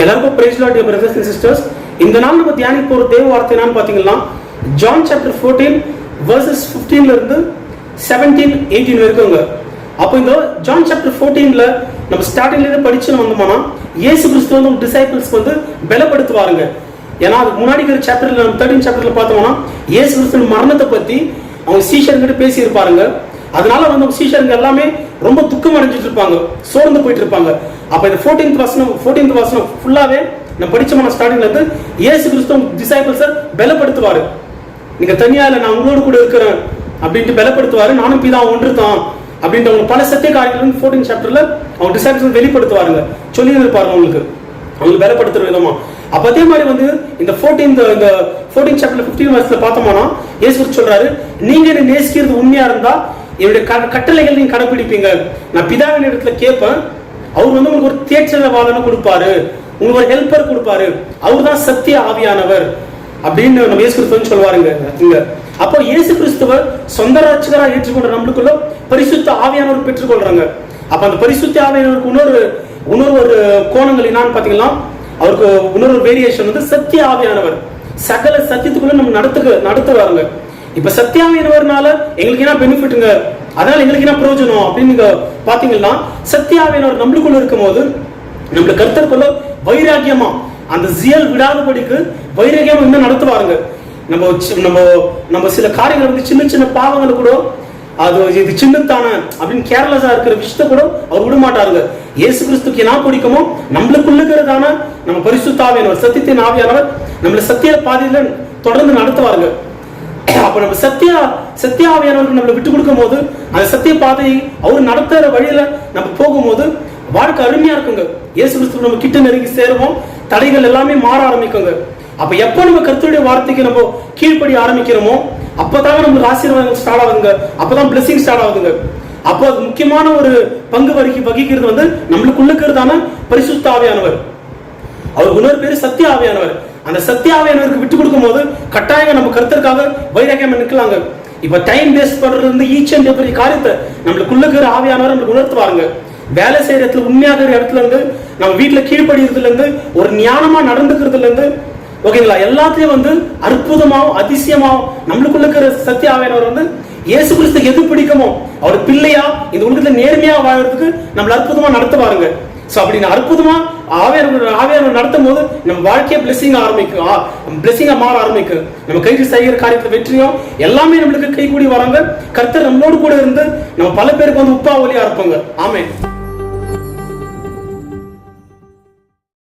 எல்லாருக்கும் praise Lord dear brothers and sisters. இந்த நாள் நம்ம தியானிக்க போற தேவ வார்த்தை என்னன்னு பாத்தீங்கன்னா ஜான் சாப்டர் 14 வெர்சஸ் 15 ல இருந்து 17 18 வரைக்கும்ங்க. அப்போ இந்த ஜான் சாப்டர் 14ல நம்ம ஸ்டார்டிங்ல இருந்து படிச்சு வந்தோம்னா இயேசு கிறிஸ்து வந்து டிசைபிள்ஸ்க்கு வந்து பலப்படுத்துவாருங்க. ஏன்னா அதுக்கு முன்னாடி இருக்கிற சாப்டர்ல 13 சாப்டர்ல பார்த்தோம்னா இயேசு கிறிஸ்துவின் மரணத்தை பத்தி அவங்க சீஷர்கிட்ட பேசி இருப்பாருங்க. அதனால வந்து சீஷருங்க எல்லாமே ரொம்ப துக்கம் அடைஞ்சிட்டு இருப்பாங்க, சோர்ந்து போயிட்டு இருப்பாங்க. அப்ப இந்த 14th வசனம் ஃபுல்லாவே நான் படிச்சமான ஸ்டார்டிங்ல இருந்து இயேசு கிறிஸ்து டிசைபிள்ஸை பலப்படுத்துவாரு. நீங்க தனியா இல்ல, நான் உங்களோட கூட இருக்கிறேன் அப்படின்ட்டு பலப்படுத்துவாரு. நானும் பிதா ஒன்று தான் அப்படின்ட்டு அவங்க பல சத்திய காரியங்கள் 14 சாப்டர்ல அவங்க டிசைபிள்ஸ் வெளிப்படுத்துவாருங்க, சொல்லி இருப்பாரு அவங்களுக்கு பலப்படுத்துற விதமா. அப்ப அதே மாதிரி வந்து இந்த 14 சாப்டர்ல 15 வருஷத்துல பார்த்தோம்னா இயேசு சொல்றாரு, நீங்க என்ன நேசிக்கிறது உண்மையா இருந்தா என்னுடைய கட்டளைகள் நீங்க கடைபிடிப்பீங்க. நான் பிதாவின் இடத்துல கேட்பேன், அவர் வந்து உங்களுக்கு ஒரு தேற்றவாளனை கொடுப்பாரு, உங்களுக்கு ஒரு ஹெல்ப்பர் கொடுப்பாரு, அவர் தான் சத்திய ஆவியானவர் அப்படின்னு நம்ம இயேசு கிறிஸ்துவ சொல்லுவாருங்க இங்க. அப்போ இயேசு கிறிஸ்துவ சொந்த ரட்சகரா ஏற்றுக்கொண்ட நம்மளுக்குள்ள பரிசுத்த ஆவியானவர் பெற்றுக்கொள்றாங்க. அப்ப அந்த பரிசுத்த ஆவியானவருக்கு இன்னொரு கோணங்கள் என்னன்னு பாத்தீங்கன்னா அவருக்கு இன்னொரு வேரியேஷன் வந்து சத்திய ஆவியானவர். சகல சத்தியத்துக்குள்ள நம்ம நடத்துவாருங்க. இப்ப சத்தியாவியானவர்னால எங்களுக்கு என்ன பெனிஃபிட்டுங்க, அதனால எங்களுக்கு என்ன பிரயோஜனம் அப்படின்னு நீங்க பாத்தீங்கன்னா சத்தியாவியானவர் நம்மளுக்குள்ள இருக்கும் போது நம்மளுக்கு கர்த்தருக்குள்ள வைராக்கியமா அந்த ஜியல் விடாதபடிக்கு வைராக்கியமா இன்னும் நடத்துவாருங்க. நம்ம சில காரியங்கள் வந்து சின்ன சின்ன பாவங்களை கூட அது இது சின்னத்தான அப்படின்னு கேர்லெஸ்ஸா இருக்கிற விஷயத்த கூட அவர் விட மாட்டாருங்க. இயேசு கிறிஸ்துக்கு என்ன பிடிக்குமோ நம்மளுக்குள்ள இருக்கிறதான நம்ம பரிசுத்த ஆவியானவர் சத்தியத்தின் ஆவியானவர் நம்மள சத்திய பாதையில தொடர்ந்து நடத்துவாருங்க. அப்ப நம்ம சத்திய ஆவியானவருக்கு நம்மளை விட்டு கொடுக்கும் போது அந்த சத்திய பாதையை அவர் நடத்துற வழியில நம்ம போகும்போது வாழ்க்கை அருமையா இருக்குங்க. இயேசு கிறிஸ்து நம்ம கிட்ட நெருங்கி சேருவோம், தடைகள் எல்லாமே மாற ஆரம்பிக்குங்க. அப்ப எப்ப நம்ம கர்த்தருடைய வார்த்தைக்கு நம்ம கீழ்ப்படி ஆரம்பிக்கிறோமோ அப்பதாங்க நமக்கு ஆசீர்வாதம் ஸ்டார்ட் ஆகுதுங்க, அப்பதான் பிளெஸிங் ஸ்டார்ட் ஆகுதுங்க. அப்போ அது முக்கியமான ஒரு பங்கு வகிக்கிறது வந்து நம்மளுக்குள்ள இருக்கிறதான பரிசுத்த ஆவியானவர். அவர் இன்னொரு பேரு சத்திய ஆவியானவர். அந்த சத்திய ஆவியானவருக்கு விட்டு கொடுக்கும் போது கட்டாயம் நம்ம கருத்திற்காக வைராக்கியம் நிற்கலாங்க. இப்ப டைம் வேஸ்ட் பண்றது வந்து ஈச் அண்ட் எவ்ரி காரியத்தை நம்மளுக்குள்ள இருக்கிற ஆவியானவர் நம்மளுக்கு உணர்த்துவாருங்க. வேலை செய்யற இடத்துல உண்மையாக இடத்துல இருந்து நம்ம வீட்டுல கீழ்படுகிறதுல இருந்து ஒரு ஞானமா நடந்துக்கிறதுல இருந்து ஓகேங்களா, எல்லாத்தையும் வந்து அற்புதமாவும் அதிசயமாவும் நம்மளுக்குள்ள இருக்கிற சத்திய ஆவியானவர் வந்து இயேசு கிறிஸ்துக்கு எது பிடிக்குமோ அவர் பிள்ளையா இந்த உலகத்துல நேர்மையா வாழ்றதுக்கு நம்மள அற்புதமா நடத்துவாருங்க. சோ அப்படி அற்புதமா ஆவியானவர் நடத்தும் போது நம்ம வாழ்க்கையை பிளெஸிங்கா மாற ஆரம்பிக்கும். நம்ம கைக்கு செய்கிற காரியத்துல வெற்றியும் எல்லாமே நம்மளுக்கு கை கூடி வராங்க. கர்த்தர் நம்மளோடு கூட இருந்து நம்ம பல பேருக்கு வந்து உப்பா ஒலியா இருப்பாங்க. ஆமென்.